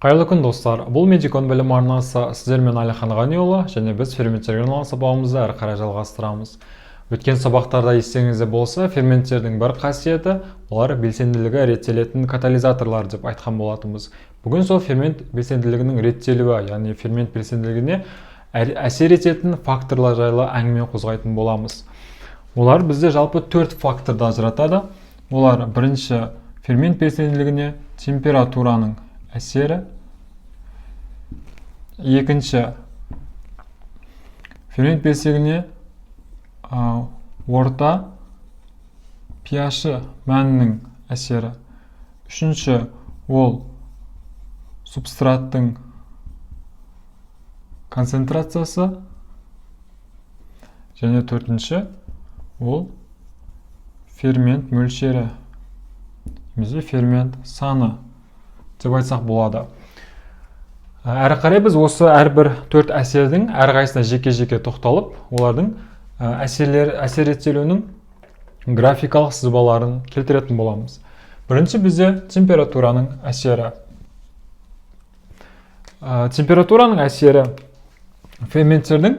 Қайырлы күн достар, бұл Медикон білім арнасы сіздермен Әлихан Ғаниұлы және біз ферменттерге арналған сабағымызды әрі қарай жалғастырамыз. Өткен сабақтарда естеріңізде болса, ферменттердің бір қасиеті олар белсенділігі реттелетін катализаторлар деп айтқан болатынбыз. Бүгін сол фермент белсенділігінің реттелуі, яғни фермент белсенділігіне әсер ететін факторлар жайлы әңгіме қозғайтын боламыз. Олар бізде жалпы 4 факторды ажыратады. Олар бірінші фермент белсенділігіне температураның әсері, екінші фермент белсенділігіне орта pH мәнінің әсері, үшінші ол субстраттың концентрациясы, және төртінші ол фермент мөлшері, немесе фермент саны деп айтсақ болады. Әрі қарай біз осы әрбір 4 әсердің әрқайсысына жеке-жеке тоқталып, олардың әсер етелуінің графикалық сызбаларын келтіретін боламыз. Бірінші бізде температураның әсері. Температураның әсері ферменттердің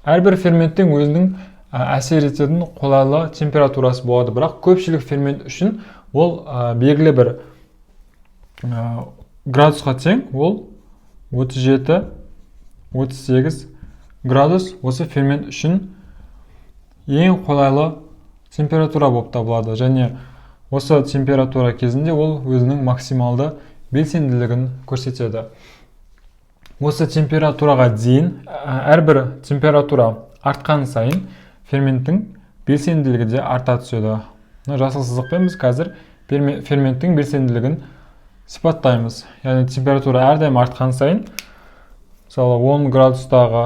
әрбір ферменттің өзінің әсер ететін қолайлы температурасы болады. Бірақ көпшілік фермент үшін ол белгілі бір градусқа тең, ол 37-38 градус осы фермент үшін ең қолайлы температура болып табылады. Және осы температура кезінде ол өзінің максималды белсенділігін көрсетеді. Осы температураға дейін әрбір температура артқан сайын ферменттің белсенділігі де арта түседі. Жасыл сызықпен біз қазір ферменттің белсенділігін сипаттаймыз. Яғни температура әрдайым артқан сайын, мысалы 10 градустағы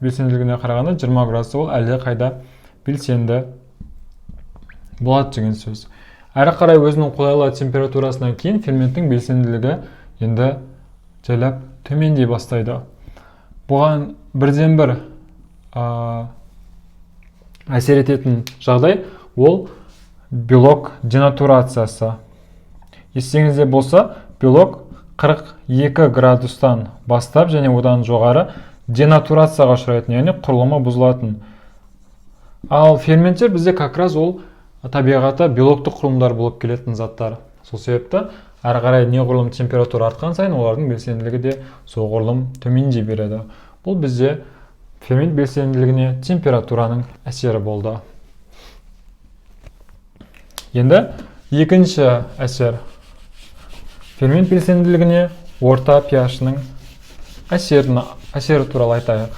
белсенділігіне қарағанда 20 градуста ол әлде қайда белсенді болады деген сөз. Әрі қарай өзінің қолайлы температурасынан кейін ферменттің белсенділігі енді жайлап төмендей бастайды. Бұған бірден бір әсер ететін жағдай ол белок денатурациясы. Естеріңізде болса, белок 42 градустан бастап және одан жоғары денатурацияға ұшырайтын, яғни құрылымы бұзылатын. Ал ферменттер бізде как раз ол табиғаты белоктық құрылымдар болып келетін заттар. Сол себепті әрі қарай неғұрлым температура артқан сайын олардың белсенділігі де соғұрлым төмендей береді. Бұл бізде фермент белсенділігіне температураның әсері болды. Енді екінші әсер. Фермент белсенділігіне орта pH-ның әсері туралы айтайық.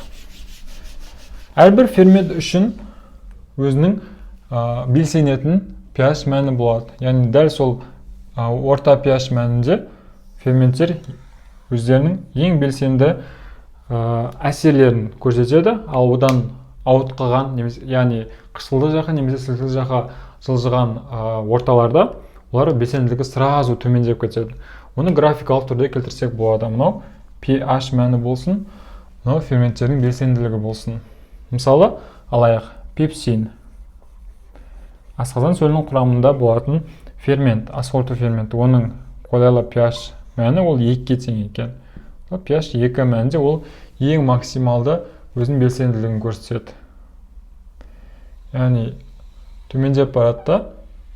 Әрбір фермент үшін өзінің белсенетін pH мәні болады. Яғни дәл сол орта pH мәнінде ферменттер өздерінің ең белсенді әсерлерін көрсетеді, ал одан ауытқыған, яғни қысылды жаққа немесе сілкілі жаққа жылжыған орталарда олар белсенділігі сразу төмендеп кетеді. Оны графикалық түрде келтірсек болады. Мынау pH мәні болсын, мынау ферменттердің белсенділігі болсын. Мысалы, алайық пепсин. Асқазан сөлінің құрамында болатын фермент, асқорыту ферменті. Оның қолайлы pH мәні ол 2-ге тең екен. pH 2 мәнінде ол ең максималды өзінің белсенділігін көрсетеді. Яғни төмендеп барады,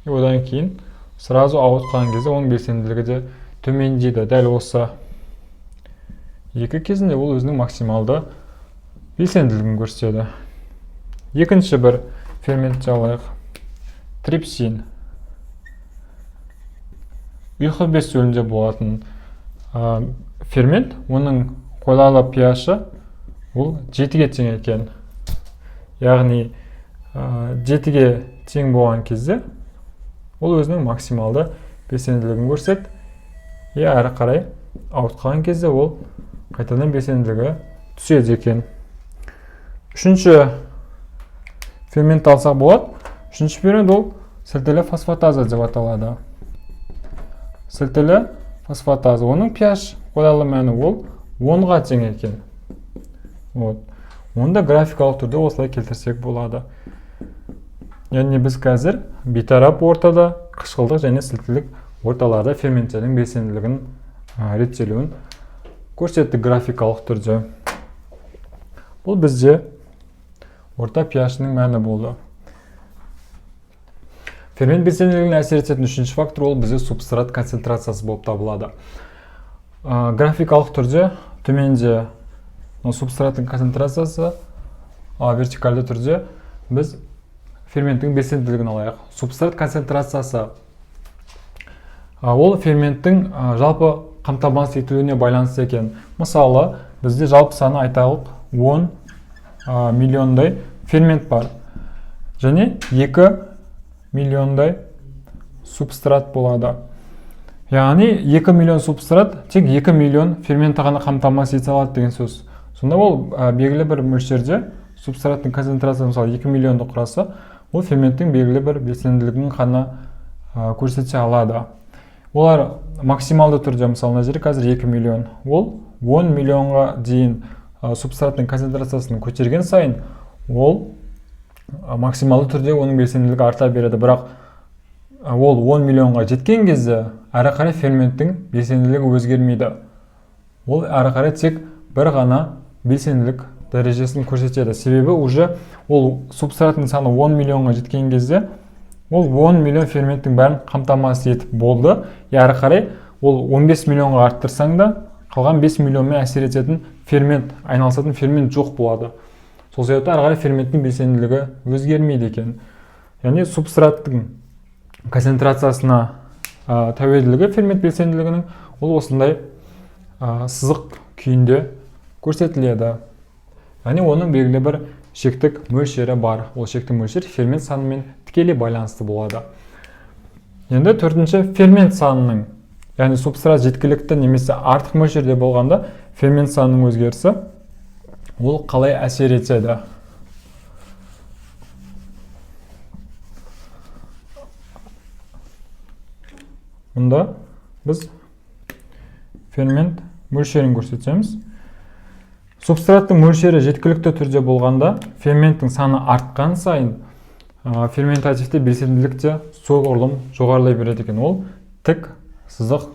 одан кейін сразу ауытқан кезде оның белсенділігі де төмендейді. Дәл осы 2 кезінде ол өзінің максималды белсенділігін көрсетеді. Екінші бір фермент алайық. Трипсин. Ұйқы без сөлінде болатын фермент, оның қолайлы pH-ы ол 7-ге тең екен. Яғни 7-ге тең болған кезде ол өзінің максималды белсенділігін көрсетеді. Әрі қарай ауытқан кезде ол қайтадан белсенділігі түседі екен. Үшінші фермент алсақ болады. Үшінші фермент ол сілтілі фосфатаза деп аталады. Сілтілі фосфатаза. Оның pH қолайлы мәні ол 10-ға тең екен. Оны да графикалық түрде осылай келтірсек болады. Яғни біз қазір бейтарап ортада қышқылдық және сілтілік орталарда ферменттердің белсенділігін реттелуін көрсетті графикалық түрде. Бұл бізде орта pH-ның мәні болды. Фермент белсенділігіне әсер ететін үшінші фактор ол бізде субстрат концентрациясы болып табылады. Графикалық түрде төменде субстраттың концентрациясы, вертикальды түрде біз ферменттің белсенділігін алайық. Субстрат концентрациясы ол ферменттің жалпы қамтамасыз етілуіне байланысты екен. Мысалы, бізде жалпы саны айталық 10 миллиондай фермент бар. Және 2 миллиондай субстрат болады. Яғни 2 миллион субстрат тек 2 миллион ферментті ғана қамтамасыз ете алады деген сөз. Сонда ол белгілі бір мөлшерде субстраттың концентрациясы мысалы 2 миллионды құраса, ол ферменттің белгілі бір белсенділігін ғана көрсете алады. Олар максималды түрде, мысалы, мына жерде қазір 2 миллион. Ол 10 миллионға дейін субстраттың концентрациясын көтерген сайын, ол максималды түрде оның белсенділігі арта береді. Бірақ ол 10 миллионға жеткен кезде әрі қарай ферменттің белсенділігі өзгермейді. Ол әрі қарай тек бір ғана белсенділік дәрежесін көрсетеді. Себебі уже ол субстраттың саны 10 миллионға жеткен кезде ол 10 миллион ферменттің бәрін қамтамасыз етіп болды. Әрі қарай ол 15 миллионға арттырсаң да қалған 5 миллионмен әсер ететін фермент, айналысатын фермент жоқ болады. Сол себепті әрі қарай ферменттің белсенділігі өзгермейді екен. Яғни субстраттың концентрациясына тәуелділігі фермент белсенділігінің ол осындай сызық күйінде көрсетіледі. Яғни оның белгілі бір шектік мөлшері бар. Ол шектік мөлшер фермент санымен тікелей байланысты болады. Енді төртінші фермент санының, яғни субстрат жеткілікті немесе артық мөлшерде болғанда фермент санының өзгерісі ол қалай әсер етеді? Мұнда біз фермент мөлшерін көрсетеміз. Субстраттың мөлшері жеткілікті түрде болғанда ферменттің саны артқан сайын ферментативті белсенділік те соғұрлым жоғарылай береді екен. Ол тік сызық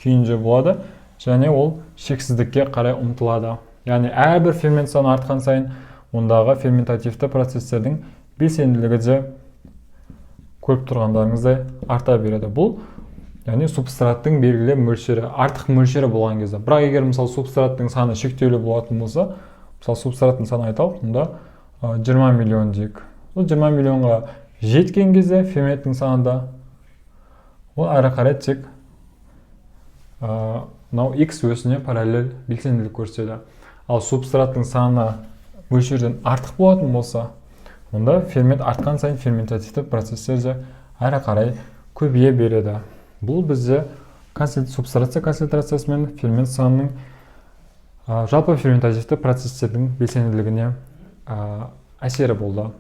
күйінде болады және ол шексіздікке қарай ұмтылады. Яғни әрбір фермент саны артқан сайын ондағы ферментативті процестердің белсенділігі де көріп тұрғандарыңыздай арта береді. Бұл яғни субстраттың белгілі мөлшері, артық мөлшері болған кезде. Бірақ егер мысалы субстраттың саны шектеулі болатын болса, мысалы субстраттың саны айталық, мұнда 20 миллион дейік. Ол 20 миллионға жеткен кезде ферменттің санында ол әрі қарай тек X өсіне параллель белсенділік көрсетеді. Ал субстраттың саны мөлшерден артық болатын болса, онда фермент артқан сайын ферментативті процестер де әрі қарай көбейе береді. Бұл бізде субстрация концентрациясы мен фермент санының жалпы ферментативті процестердің белсенділігіне әсері болды.